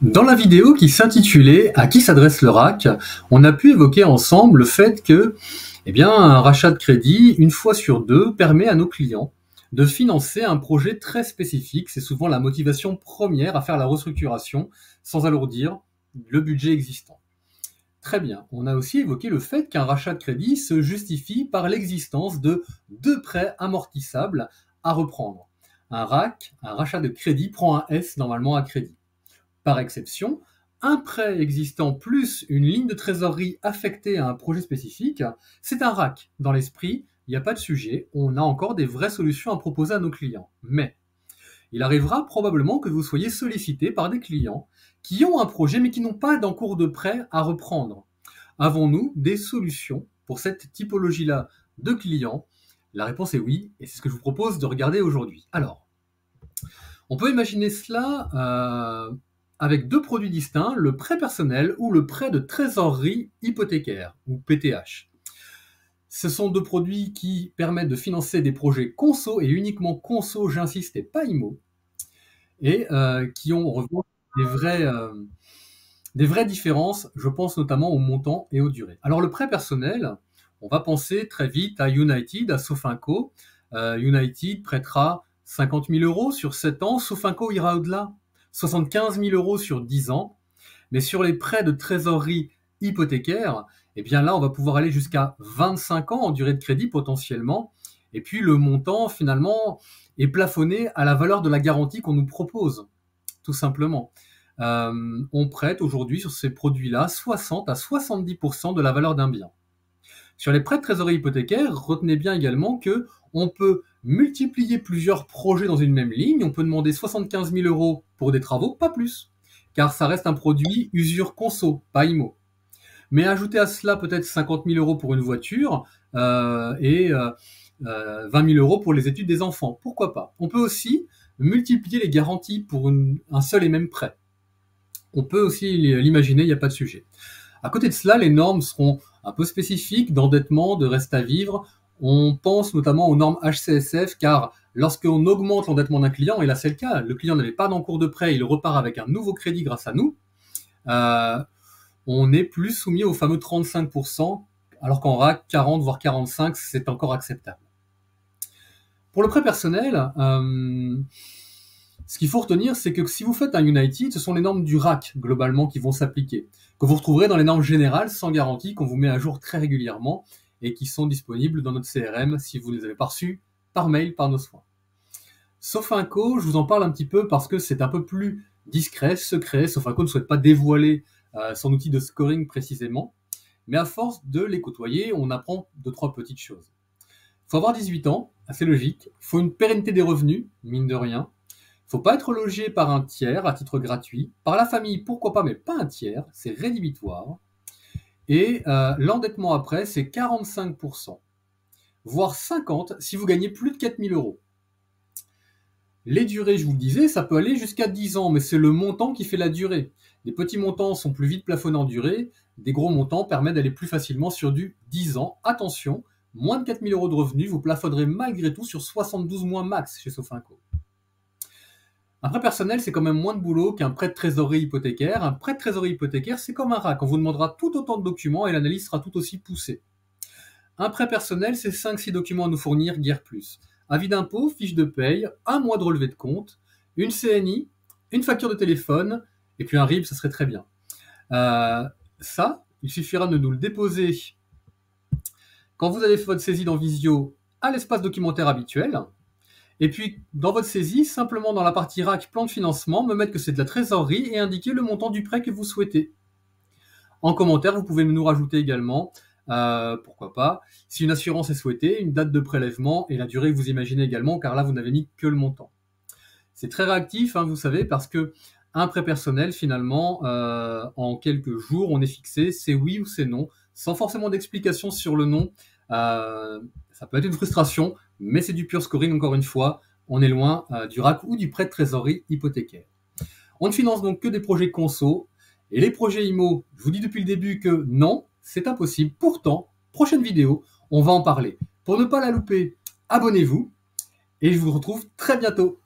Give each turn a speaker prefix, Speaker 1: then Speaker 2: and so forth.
Speaker 1: Dans la vidéo qui s'intitulait « À qui s'adresse le RAC ?», on a pu évoquer ensemble le fait que, un rachat de crédit, une fois sur deux, permet à nos clients de financer un projet très spécifique. C'est souvent la motivation première à faire la restructuration sans alourdir le budget existant. Très bien. On a aussi évoqué le fait qu'un rachat de crédit se justifie par l'existence de deux prêts amortissables à reprendre. Un RAC, un rachat de crédit, prend un S normalement à crédit. Par exception, un prêt existant plus une ligne de trésorerie affectée à un projet spécifique, c'est un RAC. Dans l'esprit, il n'y a pas de sujet, on a encore des vraies solutions à proposer à nos clients. Mais il arrivera probablement que vous soyez sollicité par des clients qui ont un projet mais qui n'ont pas d'encours de prêt à reprendre. Avons-nous des solutions pour cette typologie-là de clients? La réponse est oui, et c'est ce que je vous propose de regarder aujourd'hui. Alors, on peut imaginer cela avec deux produits distincts, le prêt personnel ou le prêt de trésorerie hypothécaire, ou PTH. Ce sont deux produits qui permettent de financer des projets conso, et uniquement conso, j'insiste, et pas IMO, et qui ont en revanche des vraies différences, je pense notamment au montant et aux durées. Alors le prêt personnel, on va penser très vite à United, à Sofinco. United prêtera 50 000 € sur 7 ans, Sofinco ira au-delà, 75 000 € sur 10 ans. Mais sur les prêts de trésorerie hypothécaire, là on va pouvoir aller jusqu'à 25 ans en durée de crédit potentiellement. Et puis le montant finalement est plafonné à la valeur de la garantie qu'on nous propose, tout simplement. On prête aujourd'hui sur ces produits-là 60 à 70% de la valeur d'un bien. Sur les prêts de trésorerie hypothécaire, retenez bien également que on peut multiplier plusieurs projets dans une même ligne. On peut demander 75 000 € pour des travaux, pas plus, car ça reste un produit usure conso, pas IMO. Mais ajouter à cela peut-être 50 000 € pour une voiture et 20 000 € pour les études des enfants. Pourquoi pas? On peut aussi multiplier les garanties pour un seul et même prêt. On peut aussi l'imaginer, il n'y a pas de sujet. À côté de cela, les normes seront un peu spécifiques d'endettement, de reste à vivre. On pense notamment aux normes HCSF, car lorsqu'on augmente l'endettement d'un client, et là c'est le cas, le client n'avait pas d'encours de prêt, il repart avec un nouveau crédit grâce à nous, on est plus soumis au fameux 35%, alors qu'en RAC, 40 voire 45, c'est encore acceptable. Pour le prêt personnel, ce qu'il faut retenir, c'est que si vous faites un United, ce sont les normes du RAC, globalement, qui vont s'appliquer, que vous retrouverez dans les normes générales sans garantie, qu'on vous met à jour très régulièrement, et qui sont disponibles dans notre CRM si vous ne les avez pas reçus par mail, par nos soins. Sofinco, je vous en parle un petit peu parce que c'est un peu plus discret, secret. Sofinco ne souhaite pas dévoiler son outil de scoring précisément, mais à force de les côtoyer, on apprend 2-3 petites choses. Il faut avoir 18 ans, assez logique. Il faut une pérennité des revenus, mine de rien. Il ne faut pas être logé par un tiers à titre gratuit. Par la famille, pourquoi pas, mais pas un tiers. C'est rédhibitoire. Et l'endettement après, c'est 45%, voire 50% si vous gagnez plus de 4 000 €. Les durées, je vous le disais, ça peut aller jusqu'à 10 ans, mais c'est le montant qui fait la durée. Les petits montants sont plus vite plafonnés en durée, des gros montants permettent d'aller plus facilement sur du 10 ans. Attention, moins de 4 000 € de revenus, vous plafonnerez malgré tout sur 72 mois max chez Sofinco. Un prêt personnel, c'est quand même moins de boulot qu'un prêt de trésorerie hypothécaire. Un prêt de trésorerie hypothécaire, c'est comme un RAC. On vous demandera tout autant de documents et l'analyse sera tout aussi poussée. Un prêt personnel, c'est 5-6 documents à nous fournir, guère plus. Avis d'impôt, fiche de paye, un mois de relevé de compte, une CNI, une facture de téléphone, et puis un RIB, ça serait très bien. Ça, il suffira de nous le déposer quand vous avez fait votre saisie dans Visio à l'espace documentaire habituel. Et puis, dans votre saisie, simplement dans la partie RAC plan de financement, me mettre que c'est de la trésorerie et indiquer le montant du prêt que vous souhaitez. En commentaire, vous pouvez nous rajouter également, pourquoi pas, si une assurance est souhaitée, une date de prélèvement et la durée que vous imaginez également, car là, vous n'avez mis que le montant. C'est très réactif, vous savez, parce que un prêt personnel, finalement, en quelques jours, on est fixé, c'est oui ou c'est non, sans forcément d'explication sur le non. Ça peut être une frustration, mais c'est du pur scoring, encore une fois. On est loin du RAC ou du prêt de trésorerie hypothécaire. On ne finance donc que des projets conso. Et les projets IMO, je vous dis depuis le début que non, c'est impossible. Pourtant, prochaine vidéo, on va en parler. Pour ne pas la louper, abonnez-vous. Et je vous retrouve très bientôt.